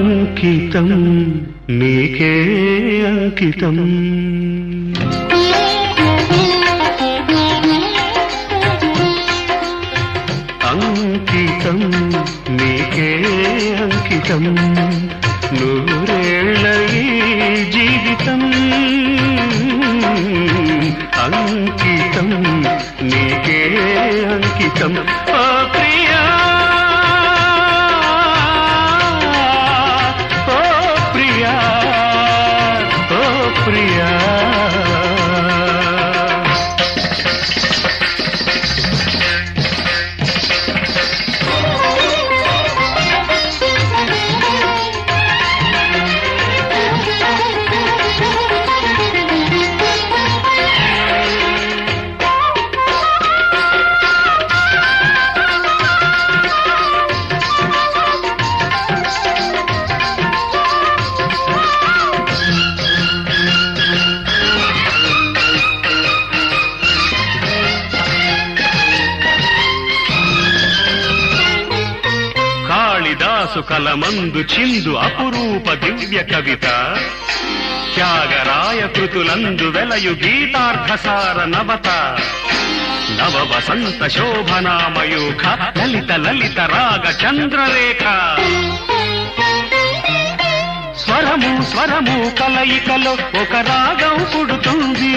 అంకితం నీకే అంకితం అంకితం నీకే అంకితం నూరేళ్ల ఈ జీవితం అంకితం నీకే అంకితం ఓ ప్రియా ఓ ప్రియా ఓ ప్రియా కాళిదాసు కలమందు చిందు అపురూప దివ్య కవిత త్యాగరాయ కృతులందు వెలయు గీతార్థసార నవత నవ వసంత శోభనామయూఖ లలిత లలిత రాగ చంద్రరేఖ స్వరము స్వరము కలయికలో ఒక రాగం పుడుతుంది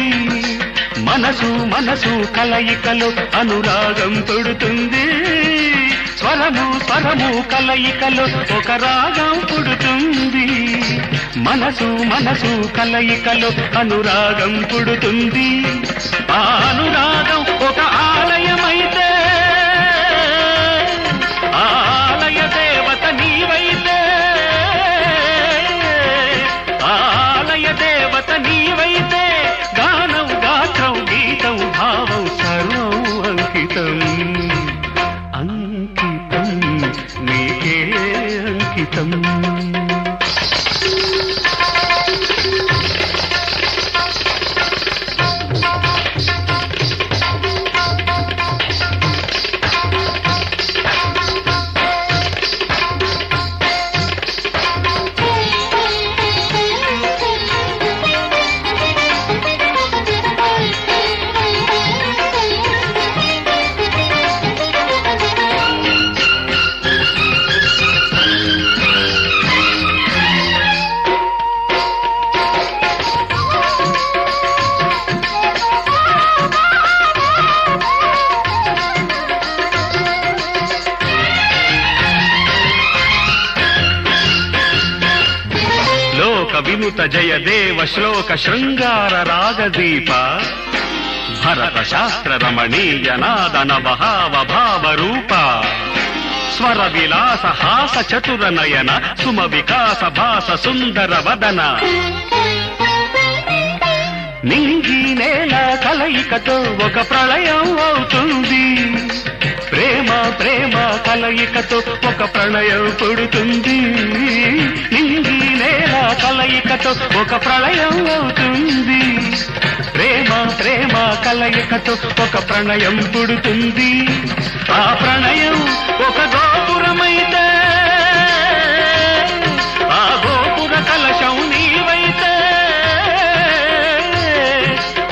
మనసు మనసు కలయికలో అనురాగం పుడుతుంది స్వరము స్వరము కలయికలో ఒక రాగం పుడుతుంది మనసు మనసు కలయికలో అనురాగం పుడుతుంది ఆ అనురాగం ఒక ఆలయమైతే ఆలయ దేవత నీవైతే ఆలయ దేవత నీవైతే గానం గాత్రం గీతం భావం సర్వం అంకితం అంకితం నీకే అంకితం వినుత జయదేవ శ్లోక శృంగార రాగదీప భరత శాస్త్ర రమణీయ నాదన భావ భావ రూప స్వర విలాస హాస చతుర నయన సుమ వికాస భాస సుందర వదన నింగి నేల కలయికతో ఒక ప్రళయం అవుతుంది ప్రేమ ప్రేమ కలయికతో ఒక ప్రళయం పుడుతుంది నింగి నేల కలయికతో ఒక ప్రళయం అవుతుంది ప్రేమ ప్రేమ కలయికతో ఒక ప్రణయం పుడుతుంది ఆ ప్రణయం ఒక గోపురమైతే ఆ గోపుర కలశం నీవైతే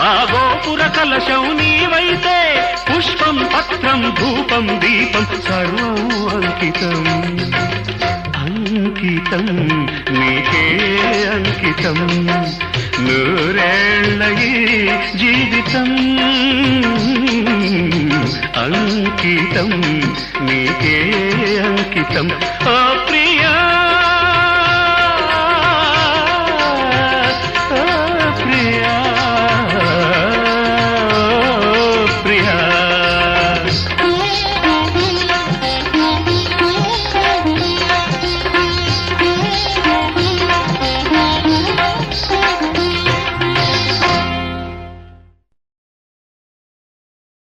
ఆ గోపుర కలశం నీవైతే పుష్పం పత్రం ధూపం దీపం సర్వం అంకితం అంకితం నీకే అంకితం నూరేళ్ల ఈ జీవితం అంకితం నీకే అంకితం